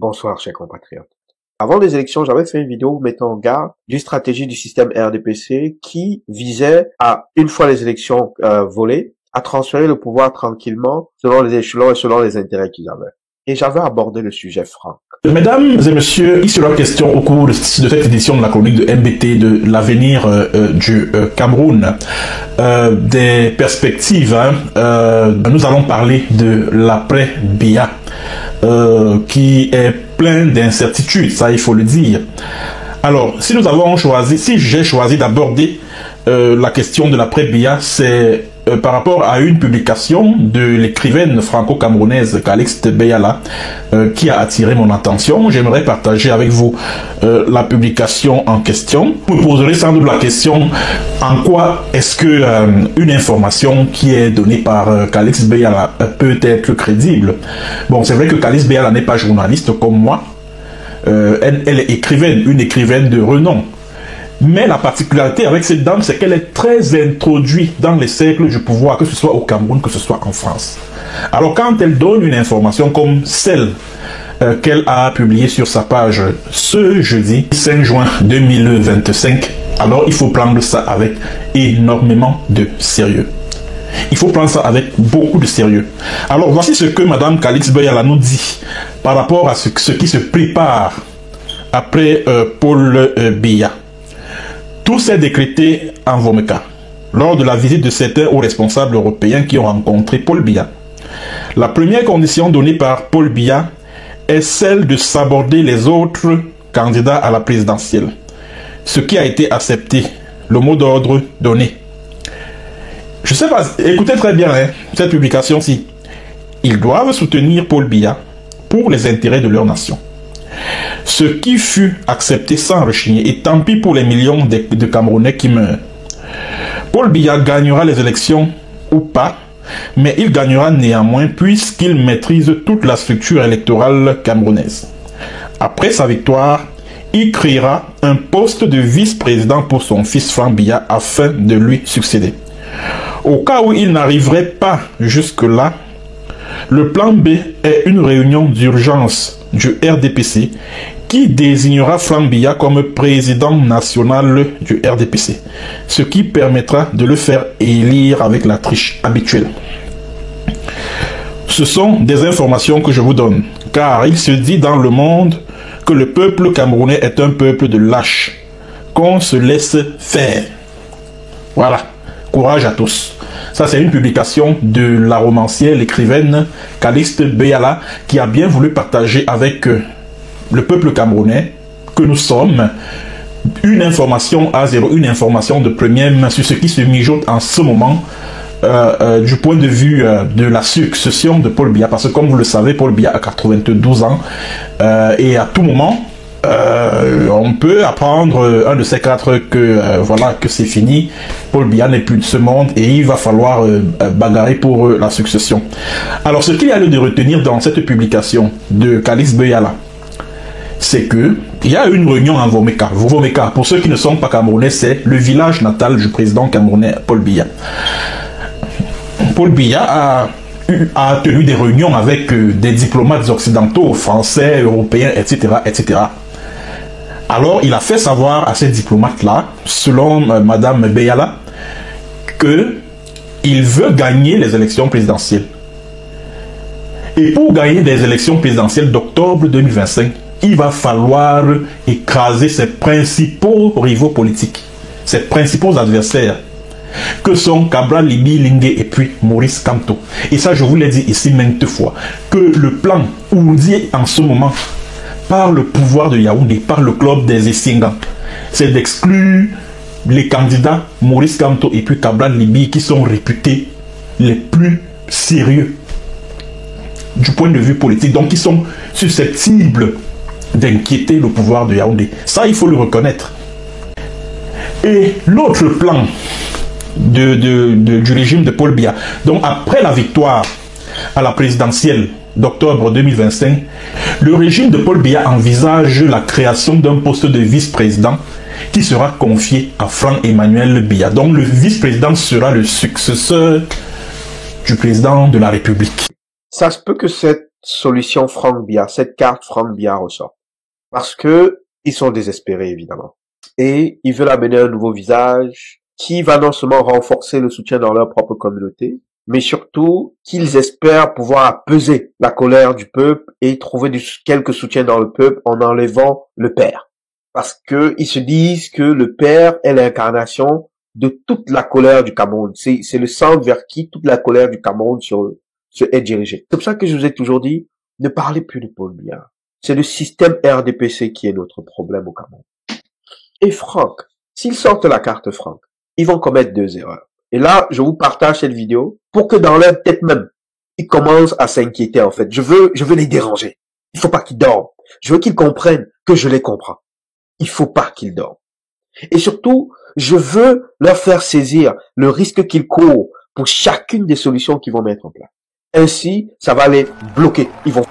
Bonsoir, chers compatriotes. Avant les élections, j'avais fait une vidéo mettant en garde d'une stratégie du système RDPC qui visait à, une fois les élections volées, à transférer le pouvoir tranquillement selon les échelons et selon les intérêts qu'ils avaient. Et j'avais abordé le sujet franc. Mesdames et messieurs, il sera question au cours de cette édition de la chronique de MBT de l'avenir du Cameroun, des perspectives. Nous allons parler de l'après-Biya, qui est plein d'incertitudes, ça il faut le dire. Alors, si j'ai choisi d'aborder la question de l'après-Biya, c'est par rapport à une publication de l'écrivaine franco-camerounaise Calixte Beyala qui a attiré mon attention. J'aimerais partager avec vous la publication en question. Vous me poserez sans doute la question: en quoi est-ce que une information qui est donnée par Calixte Beyala peut être crédible? Bon, c'est vrai que Calixte Beyala n'est pas journaliste comme moi. Elle est écrivaine, une écrivaine de renom. Mais la particularité avec cette dame, c'est qu'elle est très introduite dans les cercles du pouvoir, que ce soit au Cameroun, que ce soit en France. Alors quand elle donne une information comme celle qu'elle a publiée sur sa page ce jeudi 5 juin 2025, alors il faut prendre ça avec énormément de sérieux. Il faut prendre ça avec beaucoup de sérieux. Alors voici ce que Madame Calixte Beyala nous dit par rapport à ce qui se prépare après Paul Biya. Tout s'est décrété en Vomeka, lors de la visite de certains hauts responsables européens qui ont rencontré Paul Biya. La première condition donnée par Paul Biya est celle de saborder les autres candidats à la présidentielle, ce qui a été accepté, le mot d'ordre donné. Je sais pas, écoutez très bien cette publication-ci. Ils doivent soutenir Paul Biya pour les intérêts de leur nation. Ce qui fut accepté sans rechigner, et tant pis pour les millions de Camerounais qui meurent. Paul Biya gagnera les élections ou pas, mais il gagnera néanmoins puisqu'il maîtrise toute la structure électorale camerounaise. Après sa victoire, il créera un poste de vice-président pour son fils Franck Biya afin de lui succéder. Au cas où il n'arriverait pas jusque-là, le plan B est une réunion d'urgence du RDPC qui désignera Franck Biya comme président national du RDPC, ce qui permettra de le faire élire avec la triche habituelle. Ce sont des informations que je vous donne, car il se dit dans le monde que le peuple camerounais est un peuple de lâches, qu'on se laisse faire. Voilà, courage à tous. Ça, c'est une publication de la romancière, l'écrivaine Calixte Beyala, qui a bien voulu partager avec le peuple camerounais que nous sommes une information à zéro, une information de première main sur ce qui se mijote en ce moment du point de vue de la succession de Paul Biya. Parce que comme vous le savez, Paul Biya a 92 ans et à tout moment, on peut apprendre un de ces quatre que voilà, que c'est fini, Paul Biya n'est plus de ce monde et il va falloir bagarrer pour la succession. Alors ce qu'il y a lieu de retenir dans cette publication de Calixte Beyala, c'est que il y a une réunion en Vomeka. Vomeka, pour ceux qui ne sont pas camerounais, c'est le village natal du président camerounais Paul Biya. Paul Biya a tenu des réunions avec des diplomates occidentaux, français, européens, etc., etc. Alors, il a fait savoir à ces diplomates-là, selon Madame Beyala, qu'il veut gagner les élections présidentielles. Et pour gagner des élections présidentielles d'octobre 2025, il va falloir écraser ses principaux rivaux politiques, ses principaux adversaires, que sont Cabral Libi Lingué et puis Maurice Kamto. Et ça, je vous l'ai dit ici maintes fois, que le plan ourdi en ce moment par le pouvoir de Yaoundé, par le club des Essingans, c'est d'exclure les candidats Maurice Kamto et puis Cabral Libi qui sont réputés les plus sérieux du point de vue politique, donc qui sont susceptibles d'inquiéter le pouvoir de Yaoundé. Ça, il faut le reconnaître. Et l'autre plan du régime de Paul Biya, donc après la victoire à la présidentielle d'octobre 2025, le régime de Paul Biya envisage la création d'un poste de vice-président qui sera confié à Franck-Emmanuel Biya. Donc le vice-président sera le successeur du président de la République. Ça se peut que cette solution Franck Biya, cette carte Franck Biya ressort. Parce que ils sont désespérés, évidemment. Et ils veulent amener un nouveau visage qui va non seulement renforcer le soutien dans leur propre communauté, mais surtout qu'ils espèrent pouvoir apaiser la colère du peuple et trouver quelques soutiens dans le peuple en enlevant le père. Parce que ils se disent que le père est l'incarnation de toute la colère du Cameroun. C'est le centre vers qui toute la colère du Cameroun est dirigée. C'est pour ça que je vous ai toujours dit, ne parlez plus de Paul Biya. C'est le système RDPC qui est notre problème au Cameroun. Et Franck, s'ils sortent la carte Franck, ils vont commettre 2 erreurs. Et là, je vous partage cette vidéo pour que dans leur tête même, ils commencent à s'inquiéter en fait. Je veux les déranger. Il faut pas qu'ils dorment. Je veux qu'ils comprennent que je les comprends. Il faut pas qu'ils dorment. Et surtout, je veux leur faire saisir le risque qu'ils courent pour chacune des solutions qu'ils vont mettre en place. Ainsi, ça va les bloquer. Ils vont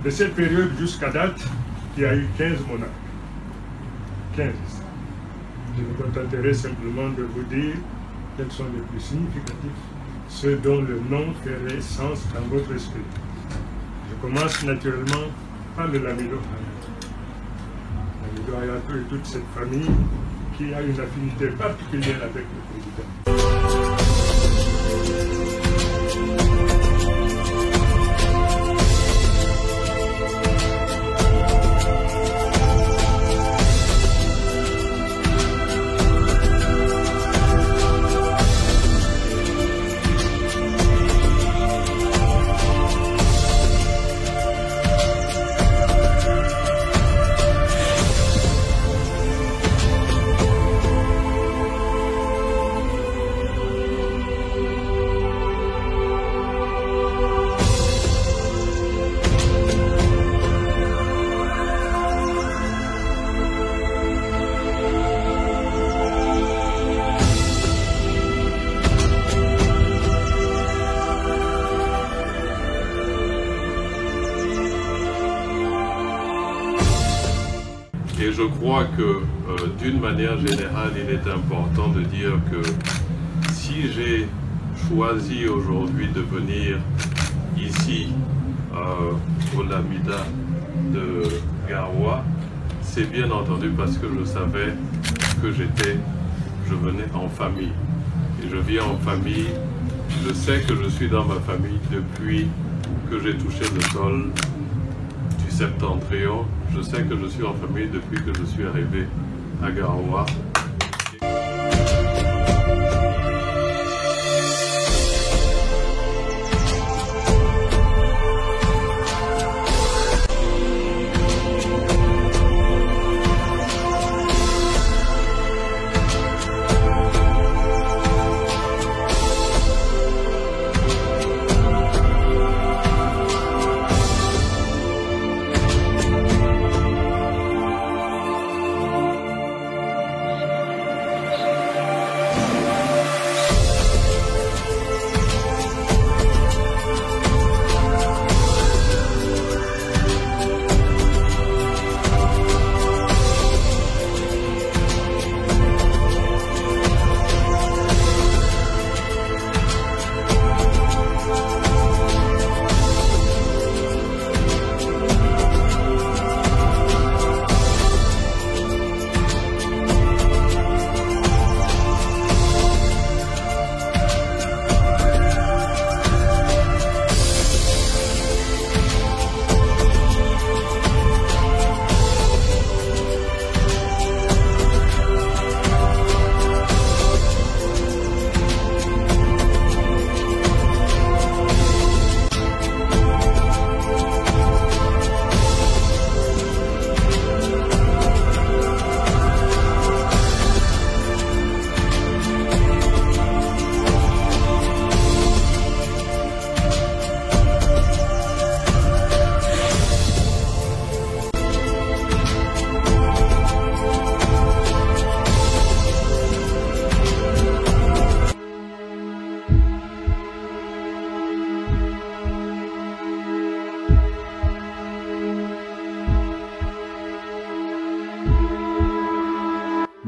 De cette période jusqu'à date, il y a eu 15 monarques. 15. Je me contenterai simplement de vous dire quels sont les plus significatifs, ceux dont le nom ferait sens dans votre esprit. Je commence naturellement par le Lamido Hayatou. Lamido Hayatou et toute cette famille qui a une affinité particulière avec le président. Et je crois que d'une manière générale, il est important de dire que si j'ai choisi aujourd'hui de venir ici au Lamida de Garoua, c'est bien entendu parce que je savais que je venais en famille. Et je viens en famille, je sais que je suis dans ma famille depuis que j'ai touché le sol du septentrion. Je sais que je suis en famille depuis que je suis arrivé à Garoua.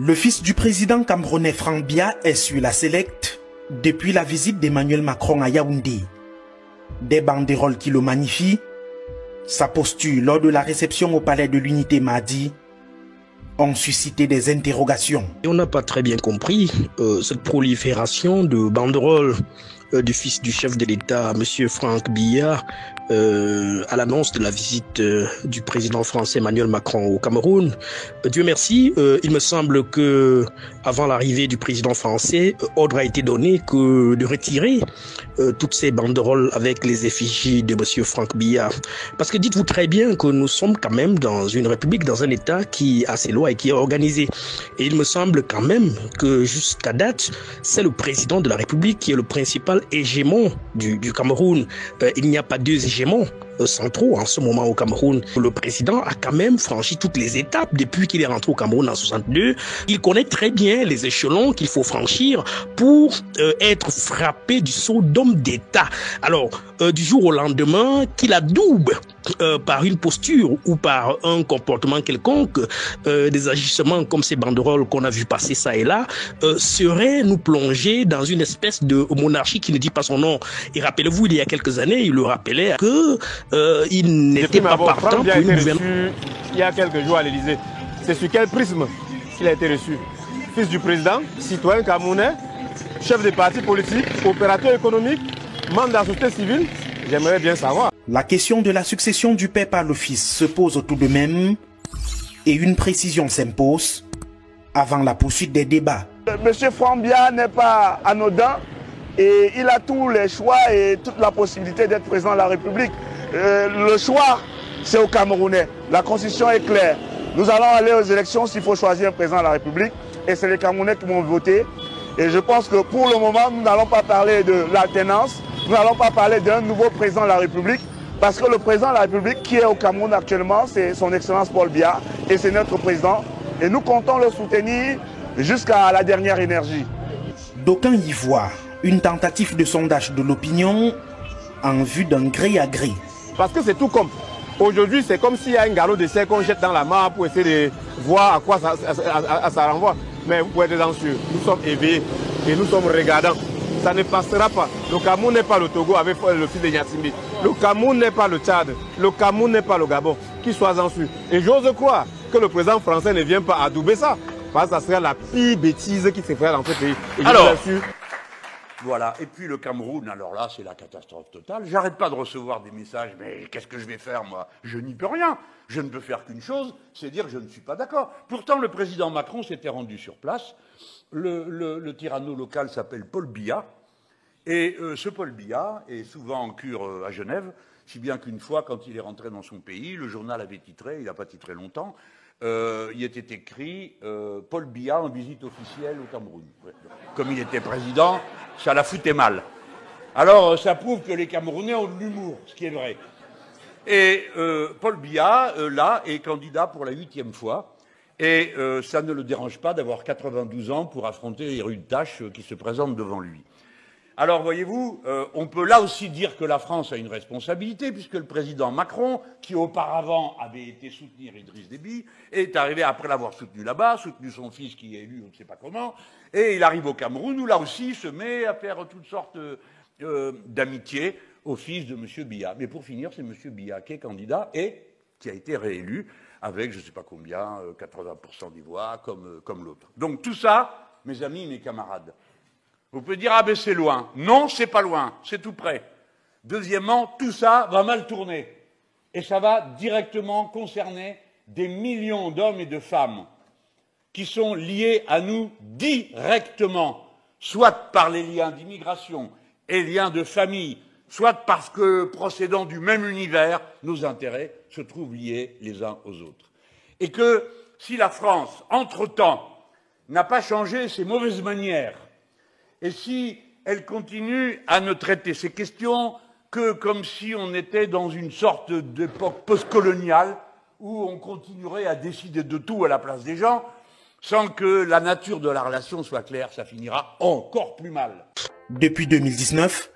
Le fils du président camerounais Franck Biya est sur la sellette depuis la visite d'Emmanuel Macron à Yaoundé. Des banderoles qui le magnifient, sa posture lors de la réception au palais de l'Unité mardi ont suscité des interrogations. On n'a pas très bien compris cette prolifération de banderoles du fils du chef de l'État, M. Franck Biya, à l'annonce de la visite du président français Emmanuel Macron au Cameroun. Dieu merci, il me semble que avant l'arrivée du président français, ordre a été donné que de retirer toutes ces banderoles avec les effigies de M. Franck Biya. Parce que dites-vous très bien que nous sommes quand même dans une république, dans un État qui a ses lois et qui est organisé. Et il me semble quand même que jusqu'à date, c'est le président de la République qui est le principal hégémon du Cameroun. Il n'y a pas deux hégémons centraux en ce moment au Cameroun. Le président a quand même franchi toutes les étapes depuis qu'il est rentré au Cameroun en 62. Il connaît très bien les échelons qu'il faut franchir pour être frappé du sceau d'homme d'État. Alors, du jour au lendemain, qu'il adoube par une posture ou par un comportement quelconque, des agissements comme ces banderoles qu'on a vu passer ça et là, serait nous plonger dans une espèce de monarchie qui ne dit pas son nom. Et rappelez-vous, il y a quelques années, il le rappelait que il n'était pas partant pour une nouvelle... Il y a quelques jours à l'Élysée. C'est sur quel prisme qu'il a été reçu? Fils du président, citoyen camerounais, chef de parti politique, opérateur économique, membre de la société civile. J'aimerais bien savoir. La question de la succession du père par le fils se pose tout de même et une précision s'impose avant la poursuite des débats. Monsieur Franck Biya n'est pas anodin et il a tous les choix et toute la possibilité d'être président de la République. Le choix, c'est aux Camerounais. La constitution est claire. Nous allons aller aux élections s'il faut choisir un président de la République et c'est les Camerounais qui vont voter. Et je pense que pour le moment, nous n'allons pas parler de l'alternance, nous n'allons pas parler d'un nouveau président de la République parce que le président de la République qui est au Cameroun actuellement, c'est son Excellence Paul Biya et c'est notre président. Et nous comptons le soutenir jusqu'à la dernière énergie. D'aucuns y voient une tentative de sondage de l'opinion en vue d'un gré à gré. Parce que c'est tout comme Aujourd'hui, c'est comme s'il y a un galop de sel qu'on jette dans la mare pour essayer de voir à quoi ça renvoie. Mais vous pouvez être sûr, nous sommes éveillés et nous sommes regardants. Ça ne passera pas. Le Cameroun n'est pas le Togo avec le fils de Yassimbi. Le Cameroun n'est pas le Tchad. Le Cameroun n'est pas le Gabon. Qu'ils soient en sûr. Et j'ose croire que le président français ne vient pas adouber ça. Parce que ça serait la pire bêtise qui se ferait dans ce pays. Et alors, voilà. Et puis le Cameroun, alors là, c'est la catastrophe totale. J'arrête pas de recevoir des messages. Mais qu'est-ce que je vais faire, moi? Je n'y peux rien. Je ne peux faire qu'une chose, c'est dire que je ne suis pas d'accord. Pourtant, le président Macron s'était rendu sur place. Le tyranno local s'appelle Paul Biya. Et ce Paul Biya est souvent en cure à Genève, si bien qu'une fois, quand il est rentré dans son pays, le journal avait titré, il n'a pas titré longtemps, il était écrit Paul Biya en visite officielle au Cameroun. Comme il était président, ça la foutait mal. Alors, ça prouve que les Camerounais ont de l'humour, ce qui est vrai. Et Paul Biya, là, est candidat pour la 8e fois. Et ça ne le dérange pas d'avoir 92 ans pour affronter les rudes tâches qui se présentent devant lui. Alors, voyez-vous, on peut là aussi dire que la France a une responsabilité, puisque le président Macron, qui auparavant avait été soutenir Idriss Déby, est arrivé après l'avoir soutenu là-bas, soutenu son fils qui est élu, on ne sait pas comment, et il arrive au Cameroun, où là aussi il se met à faire toutes sortes d'amitié au fils de M. Biya. Mais pour finir, c'est M. Biya qui est candidat et qui a été réélu avec je ne sais pas combien, 80% des voix, comme l'autre. Donc tout ça, mes amis, mes camarades, vous pouvez dire, ah ben c'est loin. Non, c'est pas loin, c'est tout près. Deuxièmement, tout ça va mal tourner. Et ça va directement concerner des millions d'hommes et de femmes qui sont liés à nous directement, soit par les liens d'immigration et liens de famille, soit parce que, procédant du même univers, nos intérêts se trouvent liés les uns aux autres. Et que si la France, entre-temps, n'a pas changé ses mauvaises manières, et si elle continue à ne traiter ces questions que comme si on était dans une sorte d'époque postcoloniale, où on continuerait à décider de tout à la place des gens, sans que la nature de la relation soit claire, ça finira encore plus mal. Depuis 2019,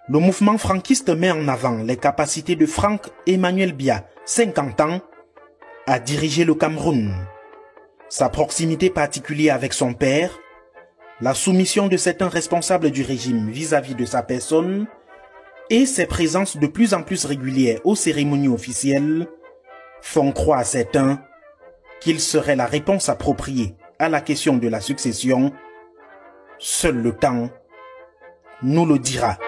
le mouvement franquiste met en avant les capacités de Franck Emmanuel Biya, 50 ans, à diriger le Cameroun. Sa proximité particulière avec son père, la soumission de certains responsables du régime vis-à-vis de sa personne et ses présences de plus en plus régulières aux cérémonies officielles font croire à certains qu'il serait la réponse appropriée à la question de la succession. Seul le temps nous le dira.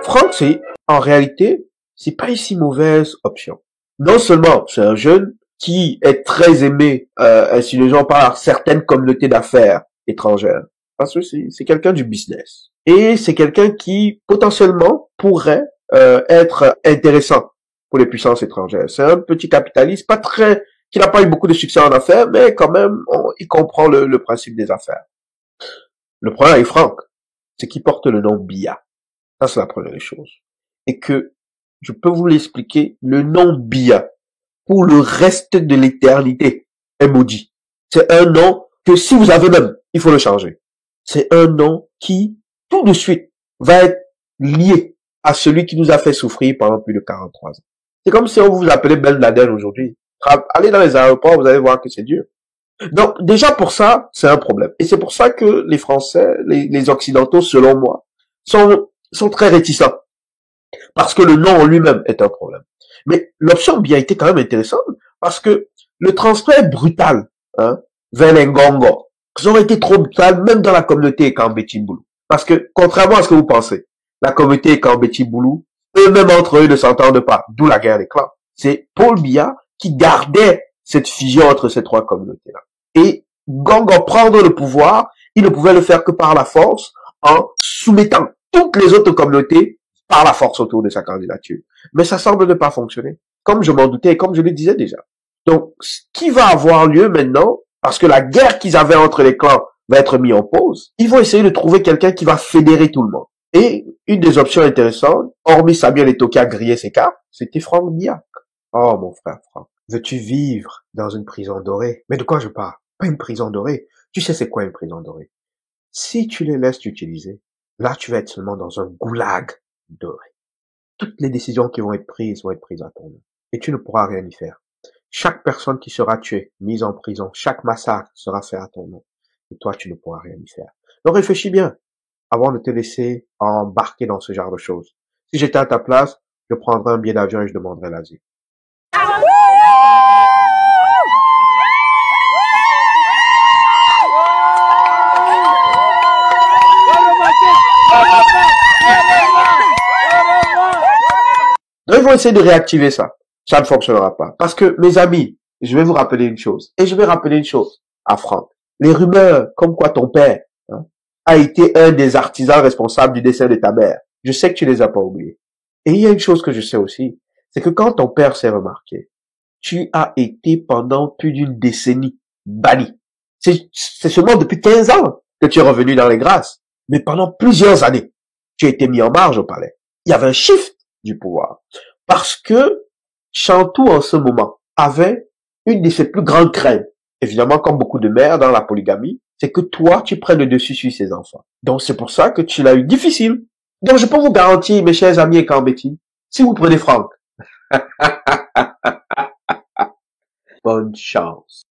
Franck, en réalité, c'est pas une si mauvaise option. Non seulement c'est un jeune qui est très aimé, ainsi les gens par certaines communautés d'affaires étrangères, parce que c'est quelqu'un du business. Et c'est quelqu'un qui, potentiellement, pourrait être intéressant pour les puissances étrangères. C'est un petit capitaliste, qui n'a pas eu beaucoup de succès en affaires, mais quand même, il comprend le principe des affaires. Le problème avec Franck, c'est qu'il porte le nom Biya. Ça, c'est la première des choses. Et que, je peux vous l'expliquer, le nom Biya, pour le reste de l'éternité, est maudit. C'est un nom que si vous avez même, il faut le changer. C'est un nom qui, tout de suite, va être lié à celui qui nous a fait souffrir pendant plus de 43 ans. C'est comme si on vous appelait Ben Laden aujourd'hui. Allez dans les aéroports, vous allez voir que c'est dur. Donc, déjà pour ça, c'est un problème. Et c'est pour ça que les Français, les Occidentaux, selon moi, sont très réticents. Parce que le nom en lui-même est un problème. Mais l'option Biya était quand même intéressante, parce que le transfert brutal, vers les Ngongo, ça aurait été trop brutal, même dans la communauté Kambeti-Boulou. Parce que, contrairement à ce que vous pensez, la communauté Kambeti-Boulou, eux-mêmes entre eux ne s'entendent pas, d'où la guerre des clans. C'est Paul Biya qui gardait cette fusion entre ces trois communautés-là. Et Ngongo prendre le pouvoir, il ne pouvait le faire que par la force, en soumettant toutes les autres communautés par la force autour de sa candidature. Mais ça semble ne pas fonctionner, comme je m'en doutais et comme je le disais déjà. Donc, ce qui va avoir lieu maintenant, parce que la guerre qu'ils avaient entre les clans va être mise en pause, ils vont essayer de trouver quelqu'un qui va fédérer tout le monde. Et une des options intéressantes, hormis Samuel Eto'o qui a grillé ses cartes, c'était Franck Biya. Oh mon frère Franck, veux-tu vivre dans une prison dorée? Mais de quoi je parle? Pas une prison dorée. Tu sais c'est quoi une prison dorée? Si tu les laisses t'utiliser, là tu vas être seulement dans un goulag doré. toutes les décisions qui vont être prises à ton nom. Et tu ne pourras rien y faire. Chaque personne qui sera tuée, mise en prison, chaque massacre sera fait à ton nom. Et toi, tu ne pourras rien y faire. Donc réfléchis bien avant de te laisser embarquer dans ce genre de choses. Si j'étais à ta place, je prendrais un billet d'avion et je demanderais l'asile. Donc, ils vont essayer de réactiver ça. Ça ne fonctionnera pas. Parce que, mes amis, je vais vous rappeler une chose. Et je vais rappeler une chose à Franck. Les rumeurs comme quoi ton père a été un des artisans responsables du décès de ta mère. Je sais que tu les as pas oubliés. Et il y a une chose que je sais aussi. C'est que quand ton père s'est remarqué, tu as été pendant plus d'une décennie banni. C'est seulement depuis 15 ans que tu es revenu dans les grâces. Mais pendant plusieurs années, tu as été mis en marge au palais. Il y avait un shift du pouvoir. Parce que Chantou, en ce moment, avait une de ses plus grandes craintes. Évidemment, comme beaucoup de mères dans la polygamie, c'est que toi, tu prennes le dessus sur ses enfants. Donc, c'est pour ça que tu l'as eu difficile. Donc, je peux vous garantir, mes chers amis et Kambeti, si vous prenez Franck, bonne chance.